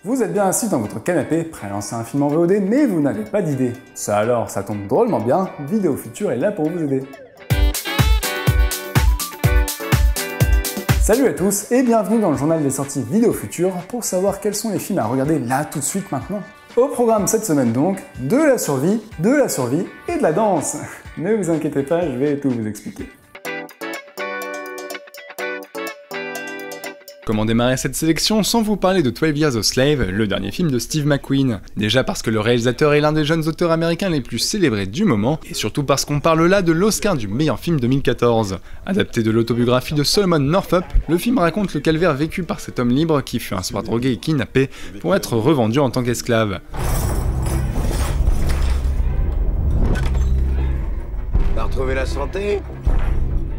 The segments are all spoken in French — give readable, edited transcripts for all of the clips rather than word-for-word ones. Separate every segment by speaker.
Speaker 1: Vous êtes bien assis dans votre canapé, prêt à lancer un film en VOD, mais vous n'avez pas d'idée. Ça alors, ça tombe drôlement bien, Vidéo Futur est là pour vous aider. Salut à tous et bienvenue dans le journal des sorties Vidéo Futur pour savoir quels sont les films à regarder là tout de suite maintenant. Au programme cette semaine donc, de la survie et de la danse. Ne vous inquiétez pas, je vais tout vous expliquer. Comment démarrer cette sélection sans vous parler de 12 Years a Slave, le dernier film de Steve McQueen. Déjà parce que le réalisateur est l'un des jeunes auteurs américains les plus célébrés du moment, et surtout parce qu'on parle là de l'Oscar du meilleur film 2014. Adapté de l'autobiographie de Solomon Northup, le film raconte le calvaire vécu par cet homme libre qui fut un soir drogué et kidnappé pour être revendu en tant qu'esclave.
Speaker 2: T'as retrouvé la santé ?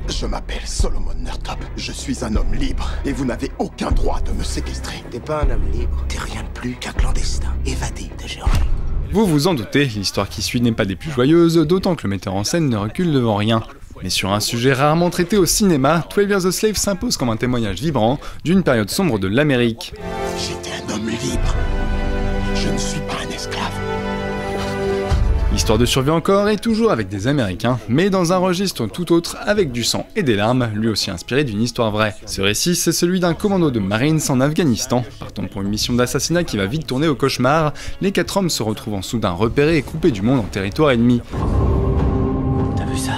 Speaker 3: Je m'appelle Solomon Northup, je suis un homme libre, et vous n'avez aucun droit de me séquestrer.
Speaker 2: T'es pas un homme libre, t'es rien de plus qu'un clandestin, évadé de Géorgie.
Speaker 1: Vous vous en doutez, l'histoire qui suit n'est pas des plus joyeuses, d'autant que le metteur en scène ne recule devant rien. Mais sur un sujet rarement traité au cinéma, 12 Years a Slave s'impose comme un témoignage vibrant d'une période sombre de l'Amérique.
Speaker 3: J'étais un homme libre, je ne suis pas un esclave.
Speaker 1: L'histoire de survie encore et toujours avec des Américains, mais dans un registre tout autre avec du sang et des larmes, lui aussi inspiré d'une histoire vraie. Ce récit, c'est celui d'un commando de Marines en Afghanistan. Partant pour une mission d'assassinat qui va vite tourner au cauchemar, les 4 hommes se retrouvent soudain repérés et coupés du monde en territoire ennemi.
Speaker 2: T'as vu ça ?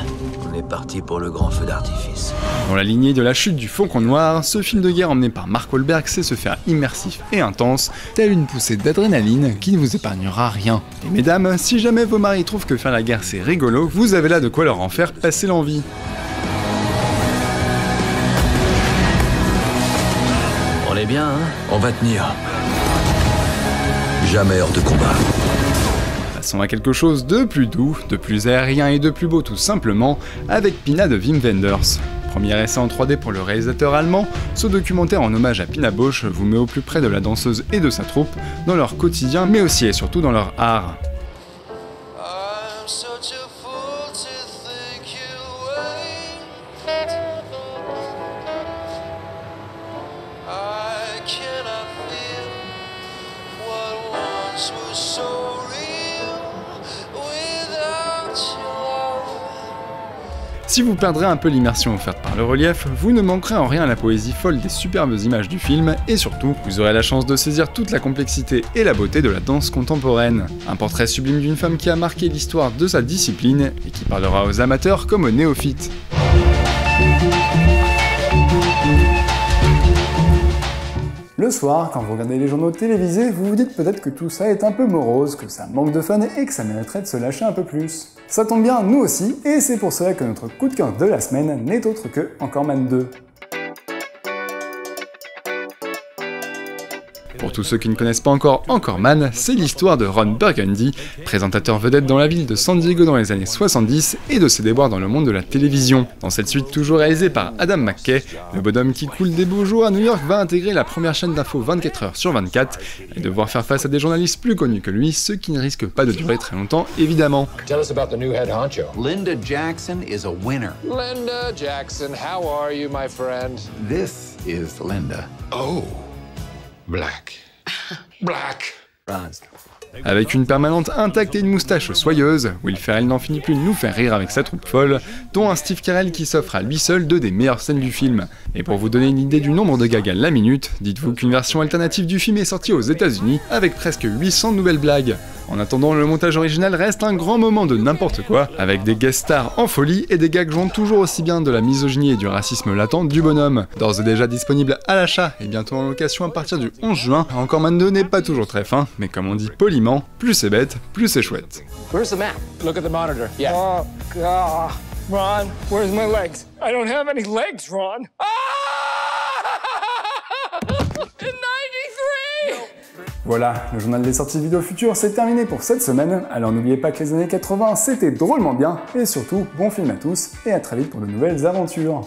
Speaker 2: On est parti pour le grand feu d'artifice.
Speaker 1: Dans la lignée de La Chute du Faucon Noir, ce film de guerre emmené par Mark Wahlberg sait se faire immersif et intense, telle une poussée d'adrénaline qui ne vous épargnera rien. Et mesdames, si jamais vos maris trouvent que faire la guerre c'est rigolo, vous avez là de quoi leur en faire passer l'envie.
Speaker 2: On est bien, hein ?
Speaker 4: On va tenir. Jamais hors de combat.
Speaker 1: Passons à quelque chose de plus doux, de plus aérien et de plus beau tout simplement, avec Pina de Wim Wenders. Premier essai en 3D pour le réalisateur allemand, ce documentaire en hommage à Pina Bausch vous met au plus près de la danseuse et de sa troupe, dans leur quotidien mais aussi et surtout dans leur art. Si vous perdrez un peu l'immersion offerte par le relief, vous ne manquerez en rien à la poésie folle des superbes images du film, et surtout, vous aurez la chance de saisir toute la complexité et la beauté de la danse contemporaine. Un portrait sublime d'une femme qui a marqué l'histoire de sa discipline, et qui parlera aux amateurs comme aux néophytes. Le soir, quand vous regardez les journaux télévisés, vous vous dites peut-être que tout ça est un peu morose, que ça manque de fun et que ça mériterait de se lâcher un peu plus. Ça tombe bien, nous aussi, et c'est pour cela que notre coup de cœur de la semaine n'est autre que Anchorman 2. Pour tous ceux qui ne connaissent pas encore Anchorman, c'est l'histoire de Ron Burgundy, présentateur vedette dans la ville de San Diego dans les années 70 et de ses déboires dans le monde de la télévision. Dans cette suite toujours réalisée par Adam McKay, le bonhomme qui coule des beaux jours à New York va intégrer la première chaîne d'infos 24 heures sur 24 et devoir faire face à des journalistes plus connus que lui, ce qui ne risque pas de durer très longtemps évidemment.
Speaker 5: Tell us about the new head honcho.
Speaker 4: Linda Jackson is a winner.
Speaker 5: Linda Jackson, how are you, my friend?
Speaker 4: This is Linda.
Speaker 3: Oh, black. Black.
Speaker 1: Avec une permanente intacte et une moustache soyeuse, Will Ferrell n'en finit plus de nous faire rire avec sa troupe folle, dont un Steve Carell qui s'offre à lui seul deux des meilleures scènes du film. Et pour vous donner une idée du nombre de gags à la minute, dites-vous qu'une version alternative du film est sortie aux États-Unis avec presque 800 nouvelles blagues. En attendant, le montage original reste un grand moment de n'importe quoi, avec des guest stars en folie et des gags jouant toujours aussi bien de la misogynie et du racisme latent du bonhomme. D'ores et déjà disponible à l'achat et bientôt en location à partir du 11 juin, Anchorman 2 n'est pas toujours très fin, mais comme on dit poliment, plus c'est bête, plus c'est chouette.
Speaker 5: Where's the map? Look at the monitor. Yeah.
Speaker 6: Oh, God. Ron, where's my legs? I don't have any legs, Ron. Ah! In 93!
Speaker 1: Voilà, le journal des sorties Vidéo Futur c'est terminé pour cette semaine, alors n'oubliez pas que les années 80 c'était drôlement bien, et surtout, bon film à tous, et à très vite pour de nouvelles aventures.